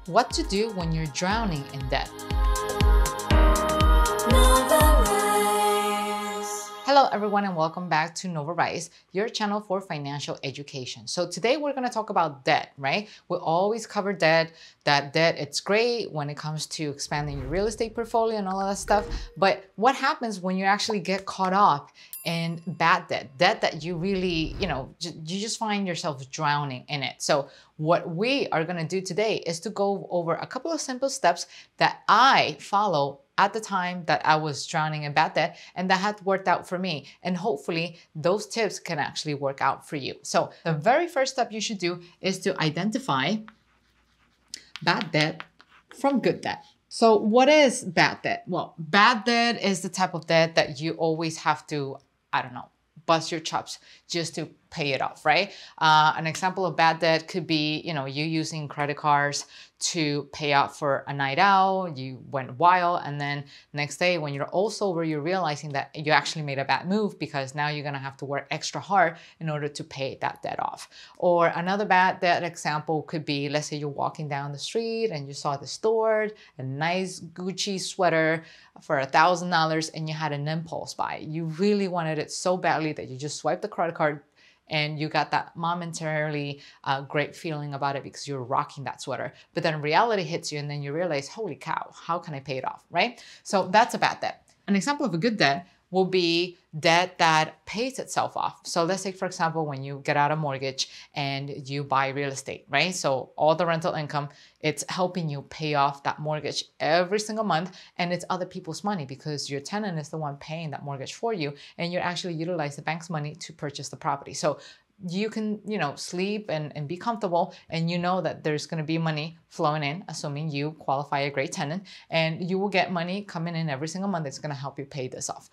What to do when you're drowning in debt. Hello everyone and welcome back to Novarise, your channel for financial education. So today we're going to talk about debt, right? We always cover debt, that debt, it's great when it comes to expanding your real estate portfolio and all of that stuff. But what happens when you actually get caught up in bad debt, debt that you really, you just find yourself drowning in it. So what we are going to do today is to go over a couple of simple steps that I follow at the time that I was drowning in bad debt and that had worked out for me. And hopefully those tips can actually work out for you. So the very first step you should do is to identify bad debt from good debt. So what is bad debt? Well, bad debt is the type of debt that you always have to, bust your chops just to pay it off, right? An example of bad debt could be, you using credit cards to pay out for a night out, you went wild, and then next day when you're all sober, you're realizing that you actually made a bad move because now you're gonna have to work extra hard in order to pay that debt off. Or another bad debt example could be, let's say you're walking down the street and you saw at the store a nice Gucci sweater for $1,000 and you had an impulse buy. You really wanted it so badly that you just swiped the credit card and you got that momentarily great feeling about it because you're rocking that sweater. But then reality hits you and then you realize, holy cow, how can I pay it off, right? So that's a bad debt. An example of a good debt will be debt that pays itself off. So let's say, for example, when you get out a mortgage and you buy real estate, right? So all the rental income, it's helping you pay off that mortgage every single month. And it's other people's money because your tenant is the one paying that mortgage for you. And you actually utilize the bank's money to purchase the property. So you can, sleep and be comfortable and you know that there's going to be money flowing in, assuming you qualify a great tenant, and you will get money coming in every single month that's going to help you pay this off.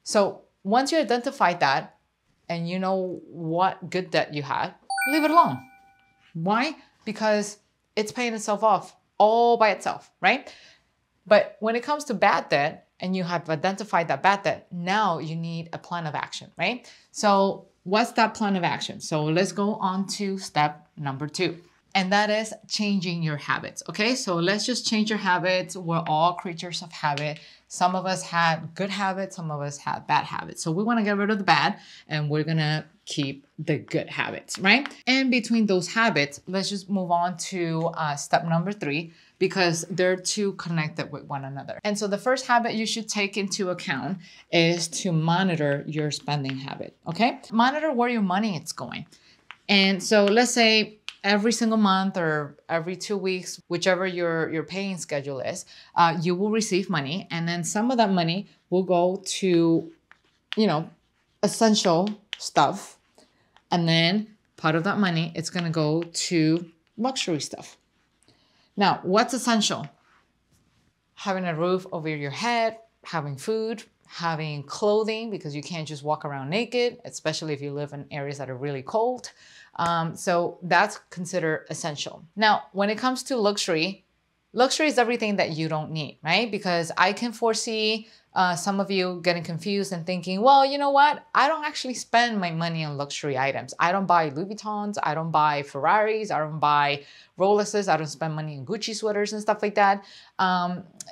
So once you identify that and you know what good debt you had, leave it alone. Why? Because it's paying itself off all by itself, right? But when it comes to bad debt and you have identified that bad debt, now you need a plan of action, right? So what's that plan of action? So let's go on to step number 2. And that is changing your habits, okay? So let's just change your habits. We're all creatures of habit. Some of us had good habits, some of us had bad habits. So we wanna get rid of the bad and we're gonna keep the good habits, right? And between those habits, let's just move on to step number 3 because they're two connected with one another. And so the first habit you should take into account is to monitor your spending habit, okay? Monitor where your money is going. And so let's say every single month or every 2 weeks, whichever your paying schedule is, you will receive money. And then some of that money will go to, essential stuff. And then part of that money, it's going to go to luxury stuff. Now, what's essential? Having a roof over your head, having food, having clothing, because you can't just walk around naked, especially if you live in areas that are really cold. So that's considered essential. Now, when it comes to luxury is everything that you don't need, right? Because I can foresee some of you getting confused and thinking, well, you know what? I don't actually spend my money on luxury items. I don't buy Louis Vuittons. I don't buy Ferraris. I don't buy Rolexes. I don't spend money on Gucci sweaters and stuff like that.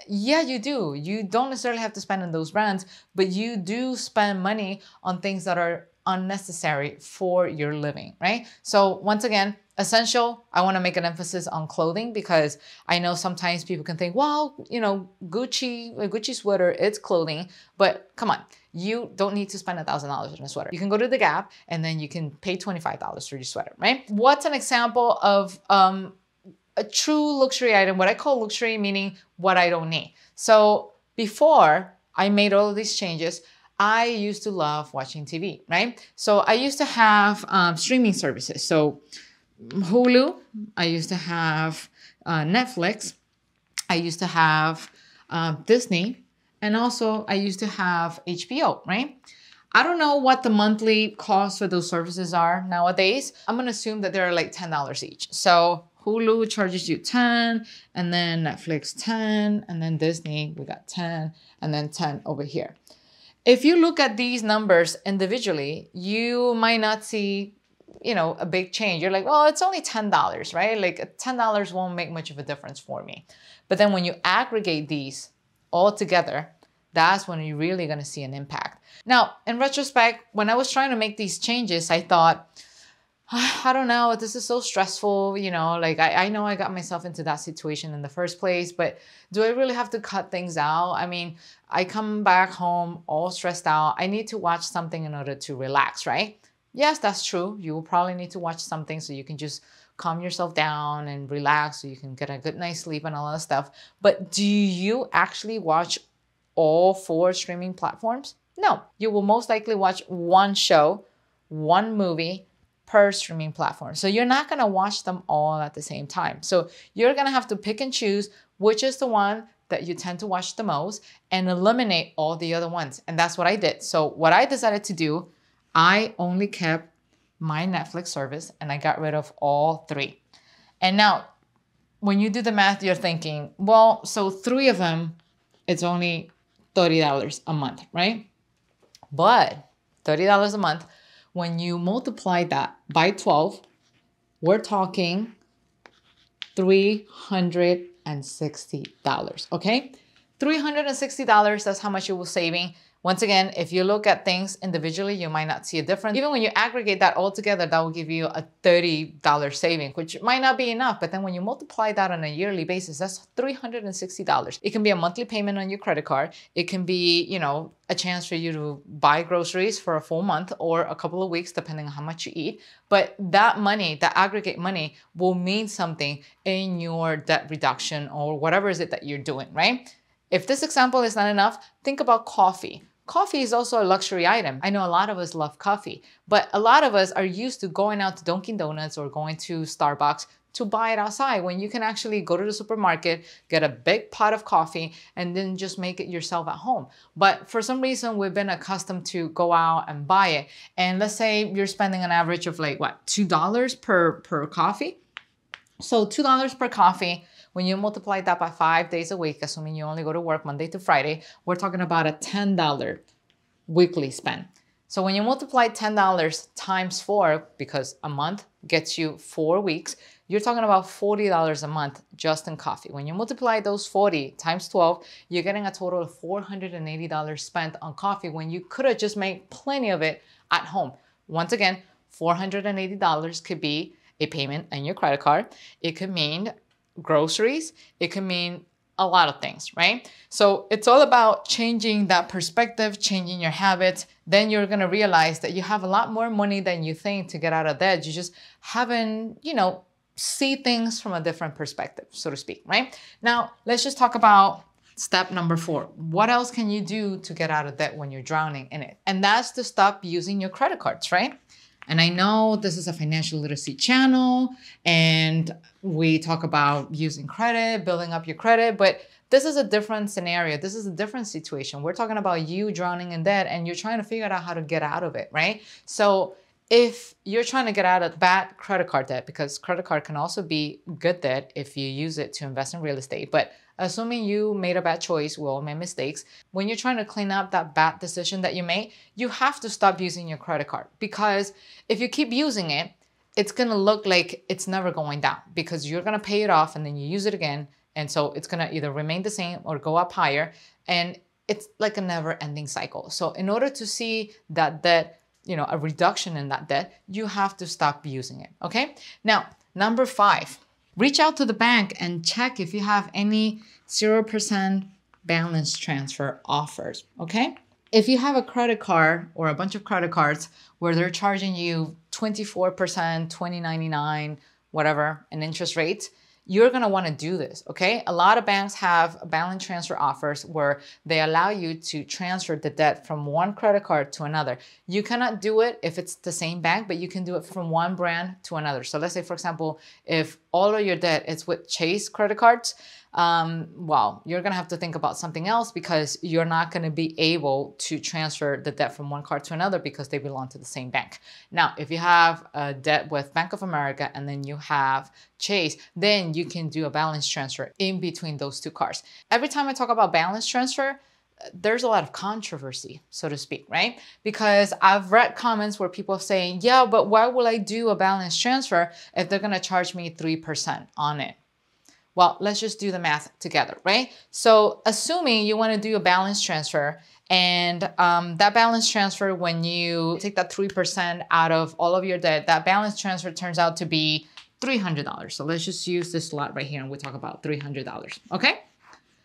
Yeah, you do. You don't necessarily have to spend on those brands, but you do spend money on things that are unnecessary for your living, right? So once again, essential, I want to make an emphasis on clothing because I know sometimes people can think, well, a Gucci sweater, it's clothing, but come on, you don't need to spend $1,000 on a sweater. You can go to the Gap and then you can pay $25 for your sweater, right? What's an example of a true luxury item? What I call luxury, meaning what I don't need. So before I made all of these changes, I used to love watching TV, right? So I used to have streaming services. So Hulu, I used to have Netflix, I used to have Disney, and also I used to have HBO, right? I don't know what the monthly cost for those services are nowadays. I'm gonna assume that they're like $10 each. So Hulu charges you 10, and then Netflix 10, and then Disney, we got 10, and then 10 over here. If you look at these numbers individually, you might not see a big change. You're like, well, it's only $10, right? Like $10 won't make much of a difference for me. But then when you aggregate these all together, that's when you're really going to see an impact. Now, in retrospect, when I was trying to make these changes, I thought, I don't know, this is so stressful, like I know I got myself into that situation in the first place, but do I really have to cut things out? I mean, I come back home all stressed out. I need to watch something in order to relax, right? Yes, that's true. You will probably need to watch something so you can just calm yourself down and relax so you can get a good night's sleep and all that stuff. But do you actually watch all 4 streaming platforms? No, you will most likely watch one show, one movie per streaming platform. So you're not going to watch them all at the same time. So you're going to have to pick and choose which is the one that you tend to watch the most and eliminate all the other ones. And that's what I did. So what I decided to do, I only kept my Netflix service and I got rid of all 3. And now when you do the math, you're thinking, well, so 3 of them, it's only $30 a month, right? But $30 a month, when you multiply that by 12, we're talking $360, okay? $360, that's how much you will saving. Once again, if you look at things individually, you might not see a difference. Even when you aggregate that all together, that will give you a $30 saving, which might not be enough. But then when you multiply that on a yearly basis, that's $360. It can be a monthly payment on your credit card. It can be, a chance for you to buy groceries for a full month or a couple of weeks, depending on how much you eat. But that money, that aggregate money, will mean something in your debt reduction or whatever is it that you're doing, right? If this example is not enough, think about coffee. Coffee is also a luxury item. I know a lot of us love coffee, but a lot of us are used to going out to Dunkin' Donuts or going to Starbucks to buy it outside when you can actually go to the supermarket, get a big pot of coffee, and then just make it yourself at home. But for some reason, we've been accustomed to go out and buy it. And let's say you're spending an average of like, what, $2 per coffee? So $2 per coffee. When you multiply that by 5 days a week, assuming you only go to work Monday to Friday, we're talking about a $10 weekly spend. So when you multiply $10 times 4, because a month gets you 4 weeks, you're talking about $40 a month just in coffee. When you multiply those 40 times 12, you're getting a total of $480 spent on coffee when you could have just made plenty of it at home. Once again, $480 could be a payment on your credit card. It could mean groceries. It can mean a lot of things, right? So it's all about changing that perspective, changing your habits. Then you're going to realize that you have a lot more money than you think to get out of debt. You just haven't, see things from a different perspective, so to speak, right? Now, let's just talk about step number 4. What else can you do to get out of debt when you're drowning in it? And that's to stop using your credit cards, right? And I know this is a financial literacy channel and we talk about using credit, building up your credit, but this is a different scenario. This is a different situation. We're talking about you drowning in debt and you're trying to figure out how to get out of it, right? So if you're trying to get out of bad credit card debt, because credit card can also be good debt if you use it to invest in real estate, but assuming you made a bad choice, we all made mistakes. When you're trying to clean up that bad decision that you made, you have to stop using your credit card, because if you keep using it, it's going to look like it's never going down because you're going to pay it off and then you use it again. And so it's going to either remain the same or go up higher. And it's like a never ending cycle. So in order to see that debt, a reduction in that debt, you have to stop using it. Okay. Now, number 5. Reach out to the bank and check if you have any 0% balance transfer offers, okay? If you have a credit card or a bunch of credit cards where they're charging you 24%, $20.99, whatever, an interest rate, you're gonna wanna do this, okay? A lot of banks have balance transfer offers where they allow you to transfer the debt from one credit card to another. You cannot do it if it's the same bank, but you can do it from one brand to another. So let's say, for example, if all of your debt is with Chase credit cards, well, you're gonna have to think about something else because you're not gonna be able to transfer the debt from one card to another because they belong to the same bank. Now, if you have a debt with Bank of America and then you have Chase, then you can do a balance transfer in between those two cards. Every time I talk about balance transfer, there's a lot of controversy, so to speak, right? Because I've read comments where people are saying, yeah, but why will I do a balance transfer if they're going to charge me 3% on it? Well, let's just do the math together, right? So assuming you want to do a balance transfer, and that balance transfer, when you take that 3% out of all of your debt, that balance transfer turns out to be $300. So let's just use this lot right here and we'll talk about $300, okay?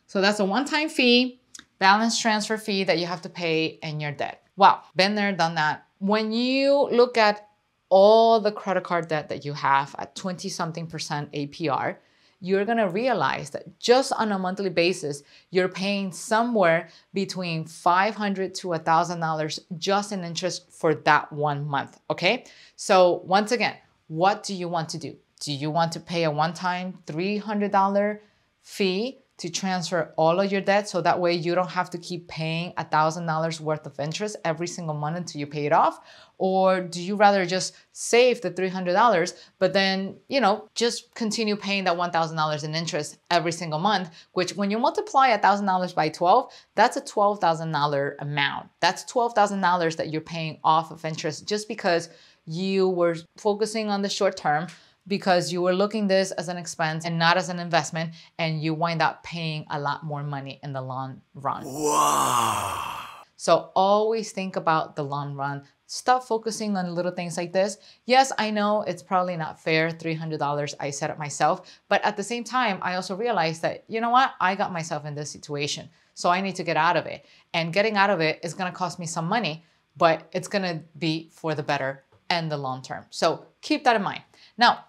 So that's a one-time fee, balance transfer fee that you have to pay in your debt. Wow, been there, done that. When you look at all the credit card debt that you have at 20-something% APR, you're gonna realize that just on a monthly basis, you're paying somewhere between $500 to $1,000 just in interest for that 1 month, okay? So once again, what do you want to do? Do you want to pay a one-time $300 fee to transfer all of your debt so that way you don't have to keep paying $1,000 worth of interest every single month until you pay it off? Or do you rather just save the $300, but then, you know, just continue paying that $1,000 in interest every single month, which when you multiply $1,000 by 12, that's a $12,000 amount. That's $12,000 that you're paying off of interest just because you were focusing on the short term, because you were looking this as an expense and not as an investment, and you wind up paying a lot more money in the long run. Wow. So always think about the long run. Stop focusing on little things like this. Yes, I know it's probably not fair, $300, I said it myself, but at the same time, I also realized that, you know what, I got myself in this situation, so I need to get out of it. And getting out of it is gonna cost me some money, but it's gonna be for the better and the long term. So keep that in mind. Now,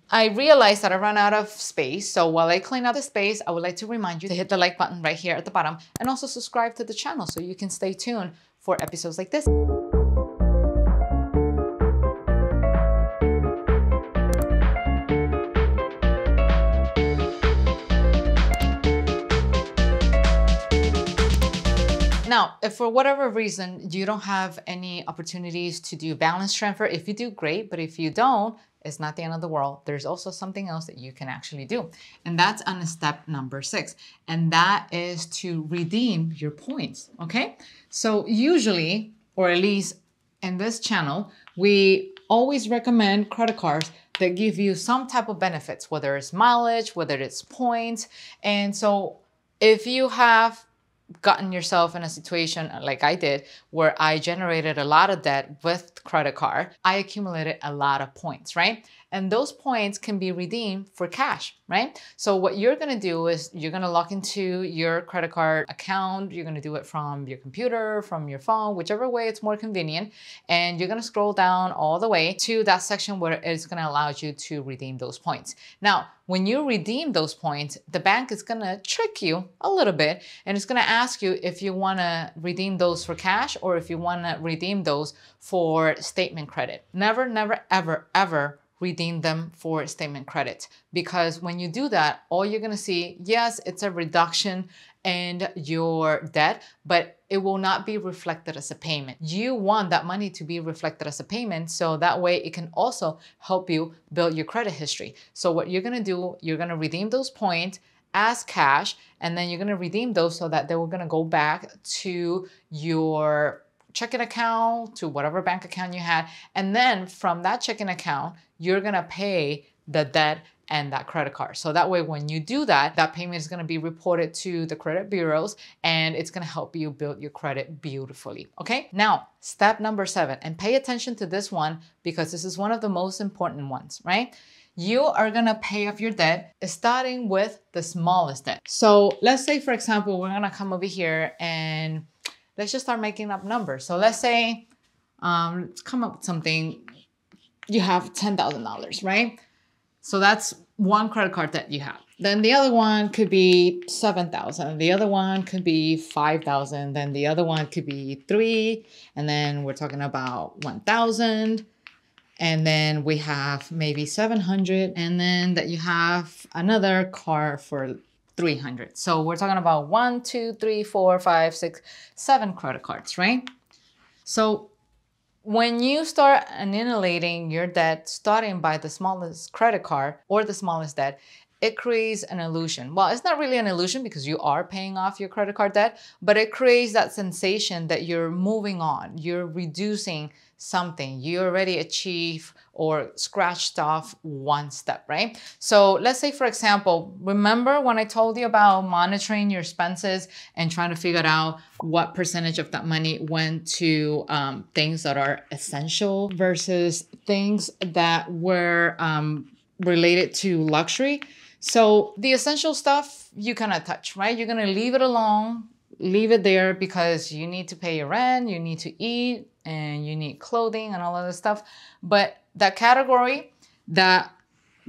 I realized that I ran out of space. So while I clean up the space, I would like to remind you to hit the like button right here at the bottom and also subscribe to the channel so you can stay tuned for episodes like this. Now, if for whatever reason you don't have any opportunities to do balance transfer, if you do, great. But if you don't, it's not the end of the world. There's also something else that you can actually do. And that's on step number 6. And that is to redeem your points, okay? So usually, or at least in this channel, we always recommend credit cards that give you some type of benefits, whether it's mileage, whether it's points. And so if you have gotten yourself in a situation like I did, where I generated a lot of debt with credit card, I accumulated a lot of points, right? And those points can be redeemed for cash, right? So what you're gonna do is you're gonna log into your credit card account. You're gonna do it from your computer, from your phone, whichever way it's more convenient. And you're gonna scroll down all the way to that section where it's gonna allow you to redeem those points. Now, when you redeem those points, the bank is gonna trick you a little bit, and it's gonna ask you if you wanna redeem those for cash or if you wanna redeem those for statement credit. Never, never, ever, ever redeem them for statement credit, because when you do that, all you're gonna see, yes, it's a reduction in your debt, but it will not be reflected as a payment. You want that money to be reflected as a payment, so that way it can also help you build your credit history. So what you're gonna do, you're gonna redeem those points as cash, and then you're gonna redeem those so that they were gonna go back to your checking account, to whatever bank account you had. And then from that checking account, you're gonna pay the debt and that credit card. So that way, when you do that, that payment is gonna be reported to the credit bureaus, and it's gonna help you build your credit beautifully, okay? Now, step number 7, and pay attention to this one because this is one of the most important ones, right? You are gonna pay off your debt starting with the smallest debt. So let's say, for example, we're gonna come over here and let's just start making up numbers. So let's say, let's come up with something. You have $10,000, right? So that's one credit card that you have. Then the other one could be 7,000. The other one could be 5,000. Then the other one could be 3. And then we're talking about 1,000. And then we have maybe 700. And then that you have another card for 300. So we're talking about 1, 2, 3, 4, 5, 6, 7 credit cards, right? So when you start annihilating your debt, starting by the smallest credit card or the smallest debt, it creates an illusion. Well, it's not really an illusion because you are paying off your credit card debt, but it creates that sensation that you're moving on, you're reducing something, you already achieve or scratched off one step, right? So let's say, for example, remember when I told you about monitoring your expenses and trying to figure out what percentage of that money went to things that are essential versus things that were related to luxury. So the essential stuff you cannot touch, right? You're going to leave it alone, leave it there because you need to pay your rent, you need to eat, and you need clothing and all of this stuff. But that category that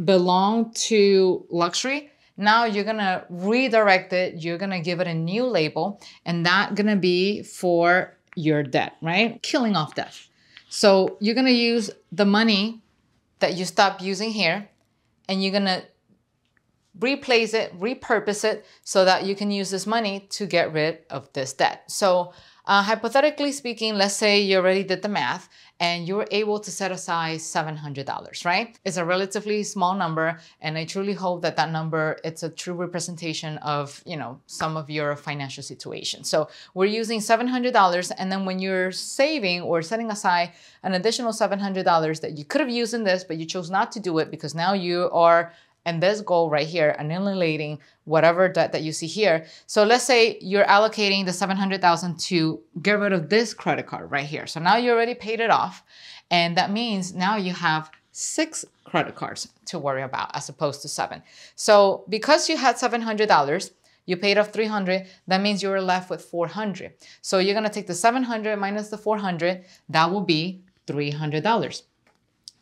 belong to luxury, now you're going to redirect it. You're going to give it a new label, and that's going to be for your debt, right? Killing off debt. So you're going to use the money that you stopped using here, and you're going to replace it, repurpose it so that you can use this money to get rid of this debt. So hypothetically speaking, let's say you already did the math and you were able to set aside $700, right? It's a relatively small number, and I truly hope that that number, it's a true representation of, you know, some of your financial situation. So we're using $700, and then when you're saving or setting aside an additional $700 that you could have used in this, but you chose not to do it because now you are and this goal right here, annihilating whatever debt that you see here. So let's say you're allocating the $700,000 to get rid of this credit card right here. So now you already paid it off. And that means now you have 6 credit cards to worry about as opposed to 7. So because you had $700, you paid off $300, that means you were left with $400. So you're gonna take the $700 minus the $400, that will be $300.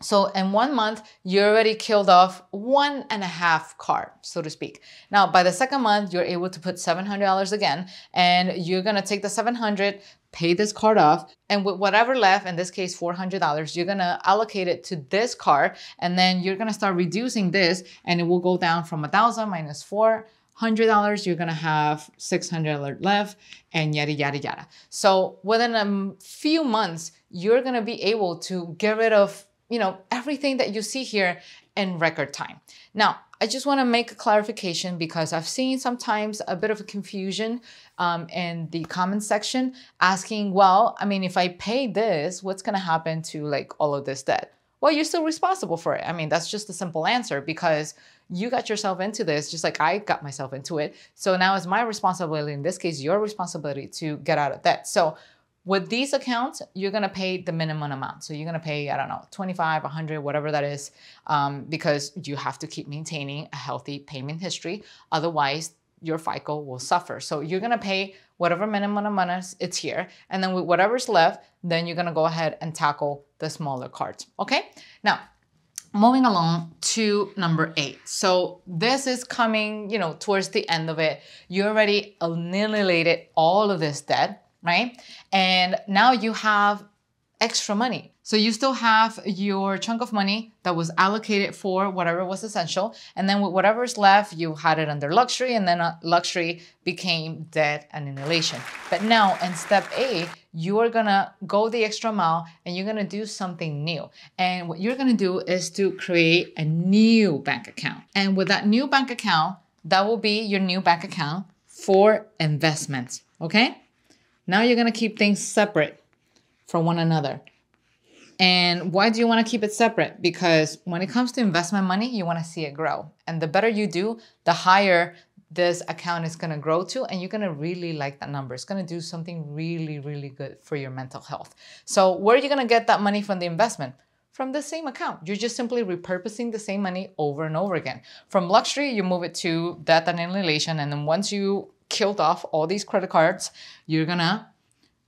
So in 1 month, you already killed off 1.5 card, so to speak. Now, by the second month, you're able to put $700 again, and you're gonna take the $700, pay this card off, and with whatever left, in this case, $400, you're gonna allocate it to this card, and then you're gonna start reducing this, and it will go down from 1,000 minus $400, you're gonna have $600 left, and yada, yada, yada. So within a few months, you're gonna be able to get rid of, you know, everything that you see here in record time. Now, I just want to make a clarification because I've seen sometimes a bit of a confusion in the comment section asking, well, I mean, if I pay this, what's going to happen to like all of this debt? Well, you're still responsible for it. I mean, that's just a simple answer because you got yourself into this just like I got myself into it. So now it's my responsibility, in this case, your responsibility to get out of debt. So with these accounts, you're gonna pay the minimum amount. So you're gonna pay, I don't know, 25, 100, whatever that is, because you have to keep maintaining a healthy payment history. Otherwise, your FICO will suffer. So you're gonna pay whatever minimum amount it's here. And then with whatever's left, then you're gonna go ahead and tackle the smaller cards, okay? Now, moving along to number 8. So this is coming, you know, towards the end of it. You already annihilated all of this debt, right? And now you have extra money. So you still have your chunk of money that was allocated for whatever was essential. And then with whatever's left, you had it under luxury, and then luxury became debt and annihilation. But now in step A, you are gonna go the extra mile and you're gonna do something new. And what you're gonna do is to create a new bank account. And with that new bank account, that will be your new bank account for investments, okay? Now you're gonna keep things separate from one another. And why do you wanna keep it separate? Because when it comes to investment money, you wanna see it grow. And the better you do, the higher this account is gonna grow to, and you're gonna really like that number. It's gonna do something really, really good for your mental health. So where are you gonna get that money from the investment? From the same account. You're just simply repurposing the same money over and over again. From luxury, you move it to debt and annihilation, and then once you killed off all these credit cards, you're gonna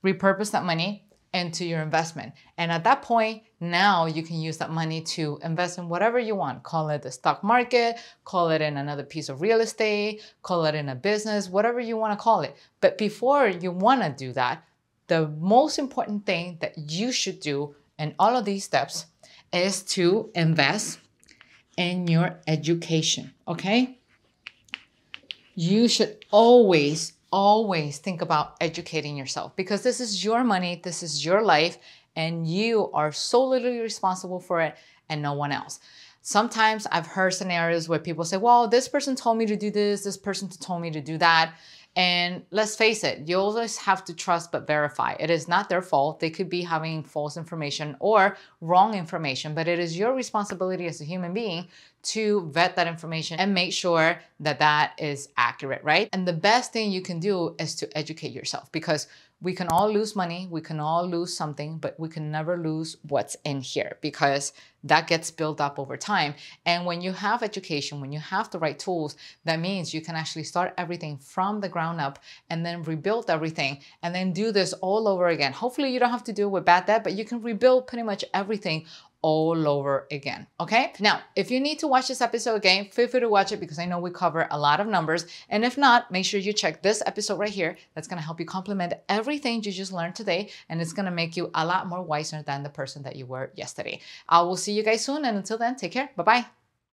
repurpose that money into your investment. And at that point, now you can use that money to invest in whatever you want. Call it the stock market, call it in another piece of real estate, call it in a business, whatever you wanna call it. But before you wanna do that, the most important thing that you should do in all of these steps is to invest in your education, okay? You should always think about educating yourself because this is your money, this is your life, and you are solely responsible for it and no one else. Sometimes I've heard scenarios where people say, well, this person told me to do this person told me to do that. And let's face it, you always have to trust but verify. It is not their fault. They could be having false information or wrong information, but it is your responsibility as a human being to vet that information and make sure that that is accurate, right? And the best thing you can do is to educate yourself, because we can all lose money, we can all lose something, but we can never lose what's in here, because that gets built up over time. And when you have education, when you have the right tools, that means you can actually start everything from the ground up and then rebuild everything and then do this all over again. Hopefully you don't have to do it with bad debt, but you can rebuild pretty much everything all over again. Okay. Now, if you need to watch this episode again, feel free to watch it, because I know we cover a lot of numbers. And if not, make sure you check this episode right here. That's going to help you complement everything you just learned today. And it's going to make you a lot more wiser than the person that you were yesterday. I will see you guys soon. And until then, take care. Bye-bye.